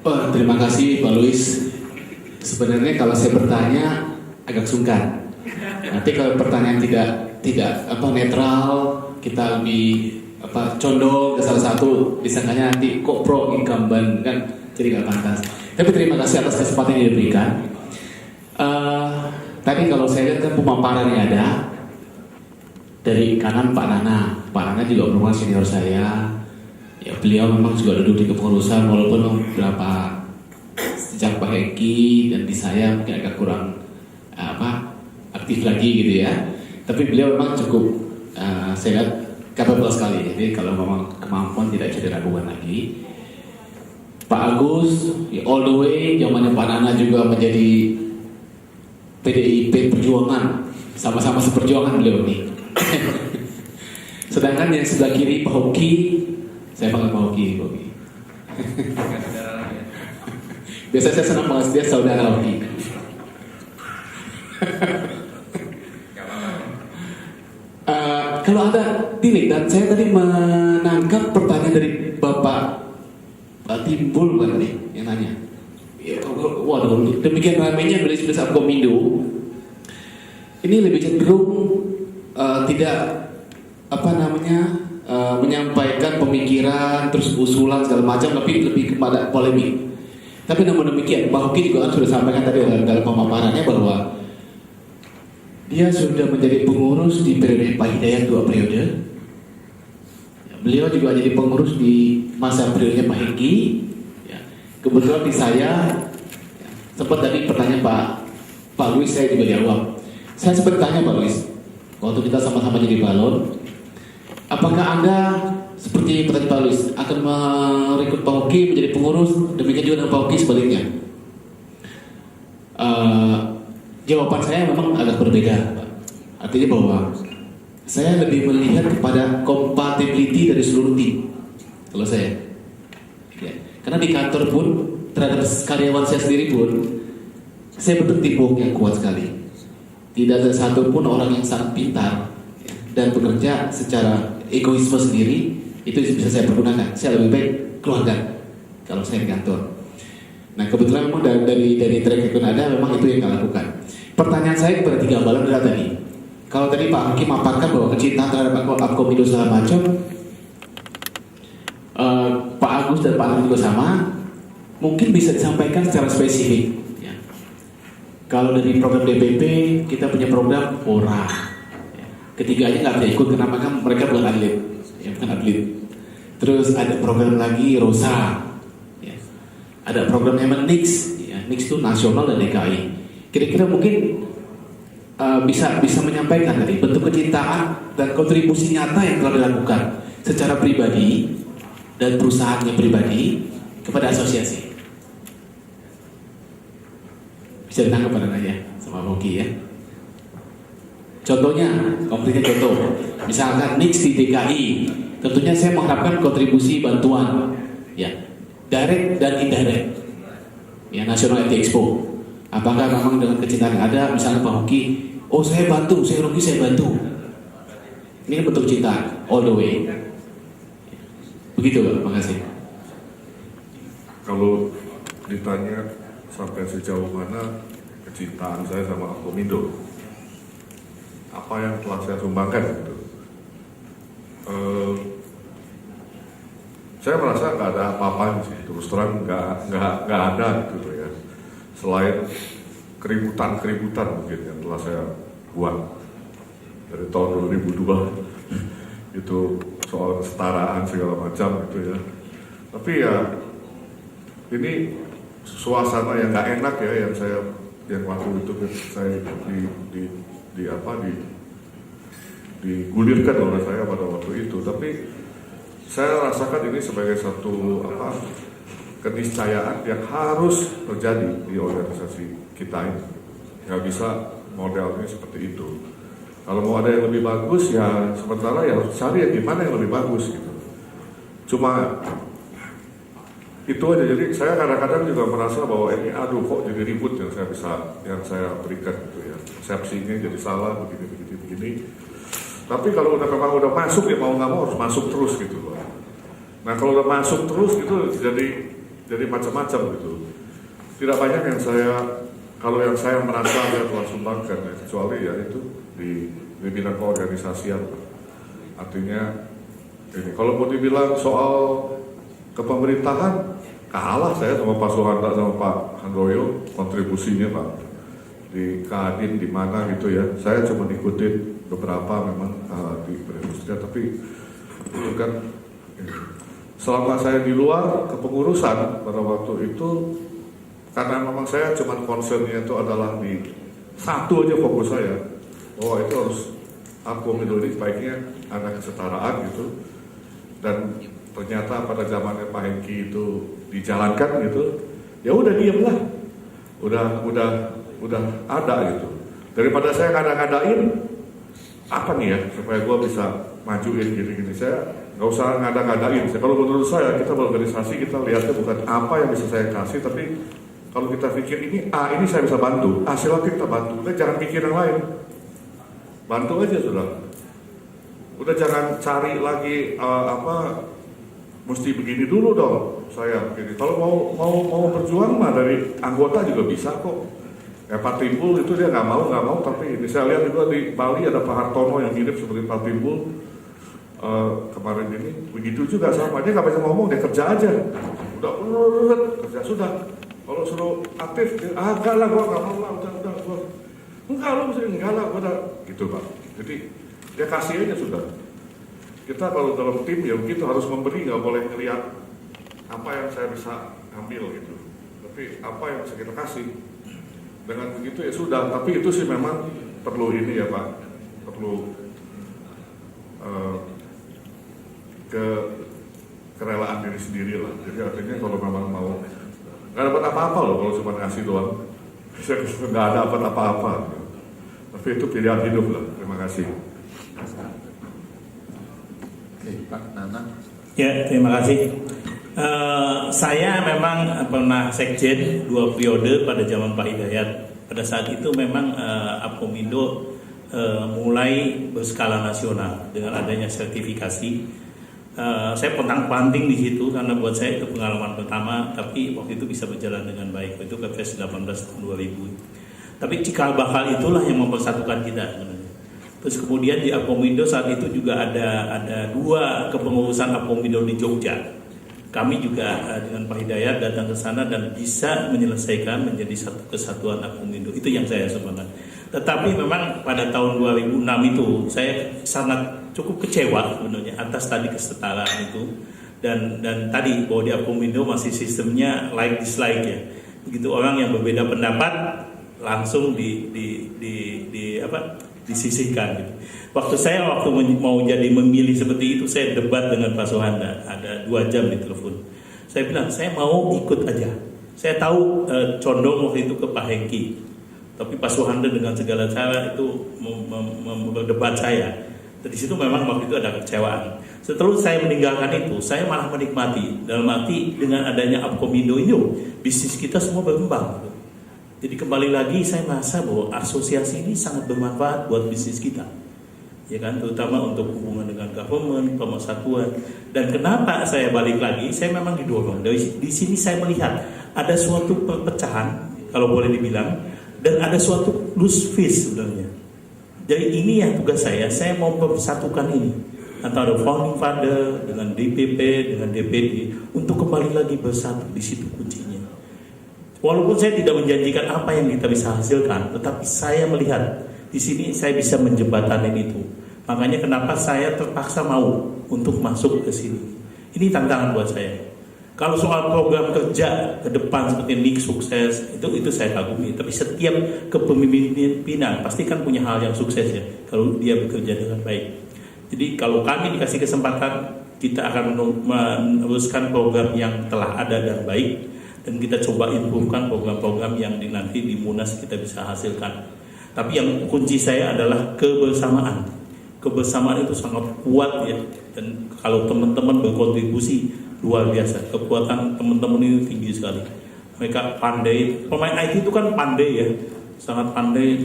Oh, terima kasih Pak Luis. Sebenarnya kalau saya bertanya agak sungkan. Nanti kalau pertanyaan tidak netral, kita lebih condong ke salah satu, disangkanya nanti kok pro incumbent kan, jadi nggak pantas. Tapi terima kasih atas kesempatan yang diberikan. Tadi kalau saya lihat kan pemaparan yang ada dari kanan Pak Nana. Pak Nana juga merupakan senior saya. Ya, beliau memang juga duduk di kepengurusan walaupun beberapa sejak Pak Heki dan di saya mungkin agak kurang aktif lagi gitu ya. Tapi beliau memang cukup saya lihat capable sekali. Jadi kalau memang kemampuan tidak bisa diragukan lagi. Pak Agus ya, all the way zamannya Pak Nana juga menjadi PDIP Perjuangan, sama-sama seperjuangan beliau nih. Sedangkan yang sebelah kiri Pak Hoki, saya panggil Pak Hoki. Biasa saya senang banget dia saudara Hoki. Kalau ada tilik, dan saya tadi menangkap pertanyaan dari Bapak Timbul kan tadi yang nanya. Waduh, demikian ramainya beli saat Komindo. Ini lebih cenderung tidak menyampaikan pemikiran terus usulan segala macam, tapi lebih kepada polemik. Tapi namun demikian, Pak Hoki juga kan sudah sampaikan tadi dalam pemaparannya bahwa dia sudah menjadi pengurus di periode Pak Hidayat 2 periode. Beliau juga jadi pengurus di masa periodenya Pak Heki. Kebetulan di saya sempat tadi pertanyaan Pak Luis, saya juga jawab. Saya sempat tanya Pak Luis, waktu kita sama-sama jadi balon, apakah Anda seperti pertanyaan Pak Luis akan merekrut Pak Hoki menjadi pengurus, demikian juga dengan Pak Hoki sebaliknya? Jawaban saya memang agak berbeda, Pak. Artinya bahwa saya lebih melihat kepada compatibility dari seluruh tim. Kalau saya, ya. Karena di kantor pun terhadap karyawan saya sendiri pun, saya bentuk teamwork yang kuat sekali. Tidak ada satupun orang yang sangat pintar dan bekerja secara egoisme sendiri. Itu bisa saya pergunakan. Saya lebih baik keluarga kalau saya di kantor. Nah kebetulan memang dari track record ada, memang itu yang kita lakukan. Pertanyaan saya kepada tiga balon adalah tadi, kalau tadi Pak Hakim memaparkan bahwa kecintaan terhadap Komindo segala macam, Pak Agus dan Pak Nana juga sama, mungkin bisa disampaikan secara spesifik. Ya. Kalau dari program DPP, kita punya program ORA. Ya. Ketiganya nggak bisa ikut, kenapa kan mereka bukan atlet, ya, bukan atlet. Terus ada program lagi ROSA. Ada programnya NIX, ya, NIX itu nasional dan DKI. Kira-kira mungkin bisa menyampaikan tadi bentuk kecintaan dan kontribusi nyata yang telah dilakukan secara pribadi dan perusahaannya pribadi kepada asosiasi. Bisa ditangkap pada aja sama Hoki ya. Contohnya, konkretnya contoh, misalkan NIX di DKI, tentunya saya mengharapkan kontribusi bantuan, ya. Direct dan indirect, ya, National IT Expo. Apakah memang dengan kecintaan yang ada, misalnya Pak Hoki, oh saya bantu, saya rugi saya bantu. Ini bentuk cinta all the way. Begitu Pak, terima kasih. Kalau ditanya sampai sejauh mana kecintaan saya sama Komindo, apa yang telah saya sumbangkan gitu. Saya merasa nggak ada apa-apa sih, terus terang nggak ada gitu ya, selain keributan mungkin yang telah saya buat dari tahun 2002 itu soal kesetaraan segala macam gitu ya. Tapi ya ini suasana yang nggak enak ya yang waktu itu saya digulirkan oleh saya pada waktu itu. Tapi saya rasakan ini sebagai satu keniscayaan yang harus terjadi di organisasi kita ini. Nggak bisa modelnya seperti itu. Kalau mau ada yang lebih bagus ya sementara ya cari yang gimana yang lebih bagus gitu. Cuma itu aja. Jadi saya kadang-kadang juga merasa bahwa ini kok jadi ribut yang saya berikan gitu ya. Persepsinya jadi salah begini. Tapi kalau memang udah masuk ya mau nggak mau harus masuk terus gitu loh. Nah kalau udah masuk terus gitu jadi jadi macam-macam gitu. Tidak banyak yang kalau yang saya merasa saya telah sumbangkan ya, kecuali ya itu di bidang keorganisasian. Artinya ini kalau mau dibilang soal kepemerintahan, kalah saya sama Pak Suhanda sama Pak Handoyo kontribusinya Pak di Kadin di mana gitu ya. Saya cuma ikutin beberapa memang di perindustrian, tapi itu kan selama saya di luar kepengurusan pada waktu itu, karena memang saya cuma concernnya itu adalah di satu aja fokus saya, oh itu harus Akomindo ini baiknya ada kesetaraan gitu. Dan ternyata pada zamannya Pak Hengki itu dijalankan gitu, ya udah diem lah, udah ada gitu. Daripada saya ngada-ngadain apa nih ya supaya gue bisa majuin gini-gini, saya nggak usah ngada-ngadain. Kalau menurut saya kita berorganisasi kita lihatnya bukan apa yang bisa saya kasih, tapi kalau kita pikir ini ini saya bisa bantu, silahkan kita bantu. Udah jangan pikir yang lain, bantu aja sudah. Udah jangan cari lagi mesti begini dulu dong saya begini. Kalau mau berjuang mah dari anggota juga bisa kok. Ya Pak Timbul itu dia nggak mau, tapi ini saya lihat juga di Bali ada Pak Hartono yang mirip seperti Pak Timbul kemarin ini, begitu juga sama, dia nggak bisa ngomong, dia kerja aja, udah kerja sudah. Kalau suruh aktif, dia, enggak lah, gua nggak mau lah, udah, gua enggak lo mesti enggak lah, udah gitu Pak. Jadi dia kasih aja sudah. Kita kalau dalam tim ya begitu, harus memberi, nggak boleh ngelihat apa yang saya bisa ambil gitu, tapi apa yang bisa kita kasih. Dengan begitu ya sudah, tapi itu sih memang perlu ini ya Pak, perlu kerelaan diri sendiri lah. Jadi artinya kalau memang mau, nggak dapat apa-apa loh kalau cuma ngasih doang, nggak ada apa-apa. Tapi itu pilihan hidup lah. Terima kasih. Oke, Pak Nana. Ya, terima kasih. Saya memang pernah sekjen 2 periode pada zaman Pak Hidayat. Pada saat itu memang Akomindo mulai berskala nasional dengan adanya sertifikasi. Saya penting di situ karena buat saya itu pengalaman pertama, tapi waktu itu bisa berjalan dengan baik. Itu Kepres 18 tahun 2000. Tapi cikal bakal itulah yang mempersatukan kita sebenarnya. Terus kemudian di Akomindo saat itu juga ada 2 kepengurusan Akomindo di Jogja. Kami juga dengan Pak Hidayat datang ke sana dan bisa menyelesaikan menjadi satu kesatuan Akomindo. Itu yang saya sebenarnya. Tetapi memang pada tahun 2006 itu saya sangat cukup kecewa sebenarnya atas tadi kesetaraan itu dan tadi bahwa di Akomindo masih sistemnya like dislike ya. Begitu orang yang berbeda pendapat langsung disisihkan gitu. Waktu mau jadi memilih seperti itu, saya debat dengan Pak Suhanda, ada 2 jam di telepon. Saya bilang, saya mau ikut aja. Saya tahu condong waktu itu ke Pak Hengki, tapi Pak Suhanda dengan segala cara itu berdebat saya. Di situ memang waktu itu ada kecewaan. Setelah saya meninggalkan itu, saya malah menikmati. Dalam arti dengan adanya Akomindo ini, bisnis kita semua berkembang. Gitu. Jadi kembali lagi saya merasa bahwa asosiasi ini sangat bermanfaat buat bisnis kita. Ya kan, terutama untuk hubungan dengan government, pemersatuan. Dan kenapa saya balik lagi? Saya memang didorong. Di sini saya melihat ada suatu perpecahan, kalau boleh dibilang, dan ada suatu loose fish sebenarnya. Jadi ini yang tugas saya mau mempersatukan ini antara founding father dengan DPP dengan DPD untuk kembali lagi bersatu. Di situ kuncinya. Walaupun saya tidak menjanjikan apa yang kita bisa hasilkan, tetapi saya melihat di sini saya bisa menjembatani itu. Makanya kenapa saya terpaksa mau untuk masuk ke sini. Ini tantangan buat saya. Kalau soal program kerja ke depan seperti NIK sukses, itu saya kagumi. Tapi setiap kepemimpinan pasti kan punya hal yang sukses ya, kalau dia bekerja dengan baik. Jadi kalau kami dikasih kesempatan, kita akan meneruskan program yang telah ada dan baik, dan kita coba improvekan program-program yang nanti di Munas kita bisa hasilkan. Tapi yang kunci saya adalah kebersamaan. Kebersamaan itu sangat kuat ya, dan kalau teman-teman berkontribusi luar biasa, kekuatan teman-teman ini tinggi sekali. Mereka pandai, pemain IT itu kan pandai ya, sangat pandai,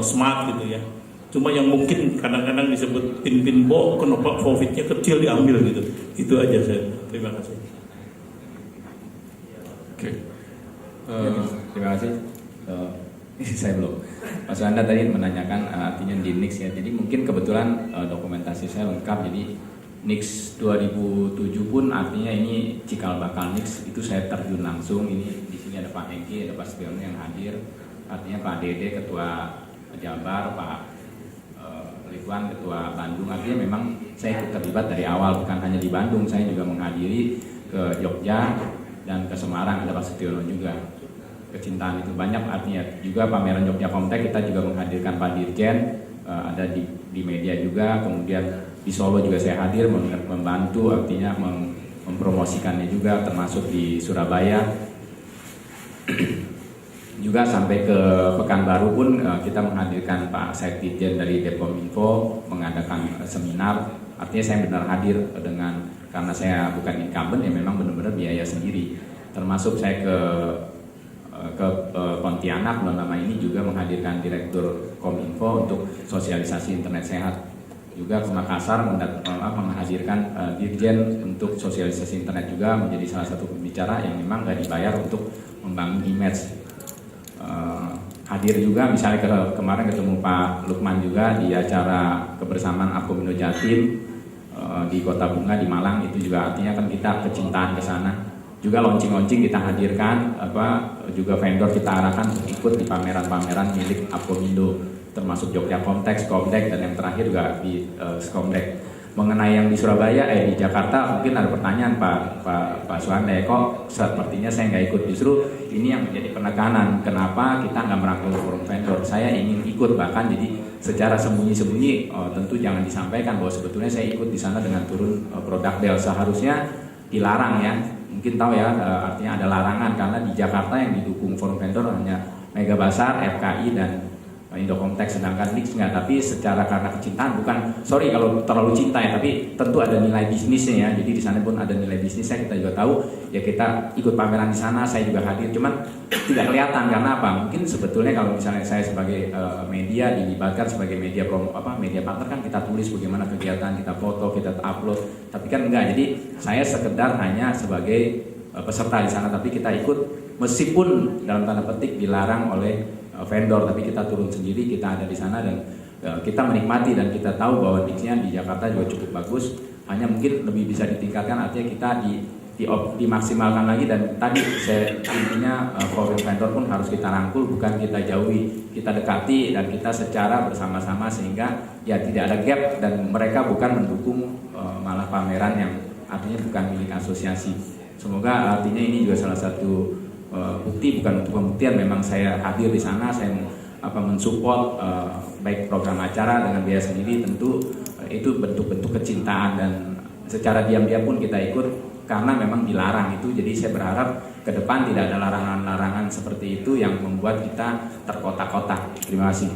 smart gitu ya. Cuma yang mungkin kadang-kadang disebut pin-bo, kenapa profitnya kecil diambil gitu. Itu aja saya. Terima kasih. Oke. Terima kasih. Saya belum. Mas Anda tadi menanyakan artinya di Nix ya. Jadi mungkin kebetulan dokumentasi saya lengkap. Jadi Nix 2007 pun artinya ini cikal bakal Nix itu saya terjun langsung. Ini di sini ada Pak Hengki, ada Pak Spiono yang hadir. Artinya Pak Dede ketua Jabar, Pak Ridwan ketua Bandung. Artinya memang saya ikut terlibat dari awal, bukan hanya di Bandung. Saya juga menghadiri ke Jogja dan ke Semarang, ada Pak Setiono juga. Kecintaan itu banyak, artinya juga pameran Jogja Comtek kita juga menghadirkan Pak Dirjen, ada di media juga. Kemudian di Solo juga saya hadir membantu, artinya mempromosikannya juga, termasuk di Surabaya. Juga sampai ke Pekanbaru pun kita menghadirkan Pak Sekjen dari Depominfo mengadakan seminar. Artinya saya benar hadir dengan, karena saya bukan incumbent ya, memang benar-benar biaya sendiri. Termasuk saya ke Pontianak bulan lama ini juga menghadirkan Direktur Kominfo untuk sosialisasi internet sehat. Juga ke Makassar menghadirkan Dirjen untuk sosialisasi internet juga, menjadi salah satu pembicara yang memang nggak dibayar untuk membangun image. Hadir juga misalnya kemarin ketemu Pak Lukman juga di acara kebersamaan Akomindo Jatim di Kota Bunga di Malang. Itu juga artinya kan kita kecintaan ke sana. Juga launching kita hadirkan, juga vendor kita arahkan untuk ikut di pameran-pameran milik Akomindo, termasuk Jogja Comtek, Skomdek, dan yang terakhir juga di Skomdek. Mengenai yang di Surabaya, di Jakarta mungkin ada pertanyaan Pak Suhande, kok sepertinya saya nggak ikut. Justru ini yang menjadi penekanan, kenapa kita nggak merangkul forum vendor. Saya ingin ikut, bahkan jadi secara sembunyi-sembunyi, tentu jangan disampaikan bahwa sebetulnya saya ikut di sana dengan turun produk Dell. Seharusnya dilarang ya, mungkin tahu ya, artinya ada larangan karena di Jakarta yang didukung forum vendor hanya Mega Basar, FKI, dan Indocomtek, sedangkan Nix nggak. Tapi secara karena kecintaan, bukan sorry kalau terlalu cinta ya, tapi tentu ada nilai bisnisnya ya. Jadi di sana pun ada nilai bisnisnya, kita juga tahu ya. Kita ikut pameran di sana, saya juga hadir, cuman tidak kelihatan karena apa? Mungkin sebetulnya kalau misalnya saya sebagai media dilibatkan sebagai media media partner, kan kita tulis bagaimana kegiatan, kita foto, kita upload. Tapi kan enggak. Jadi saya sekedar hanya sebagai peserta di sana, tapi kita ikut meskipun dalam tanda petik dilarang oleh vendor, tapi kita turun sendiri, kita ada di sana dan kita menikmati, dan kita tahu bahwa Nix-nya di Jakarta juga cukup bagus. Hanya mungkin lebih bisa ditingkatkan, artinya kita dimaksimalkan lagi. Dan tadi saya intinya forum vendor pun harus kita rangkul, bukan kita jauhi, kita dekati dan kita secara bersama-sama sehingga ya tidak ada gap dan mereka bukan mendukung malah pameran yang artinya bukan milik asosiasi. Semoga artinya ini juga salah satu bukti, bukan untuk pembuktian, memang saya hadir di sana, saya mensupport baik program acara dengan biaya sendiri. Tentu itu bentuk-bentuk kecintaan dan secara diam-diam pun kita ikut karena memang dilarang itu. Jadi saya berharap ke depan tidak ada larangan-larangan seperti itu yang membuat kita terkotak-kotak. Terima kasih.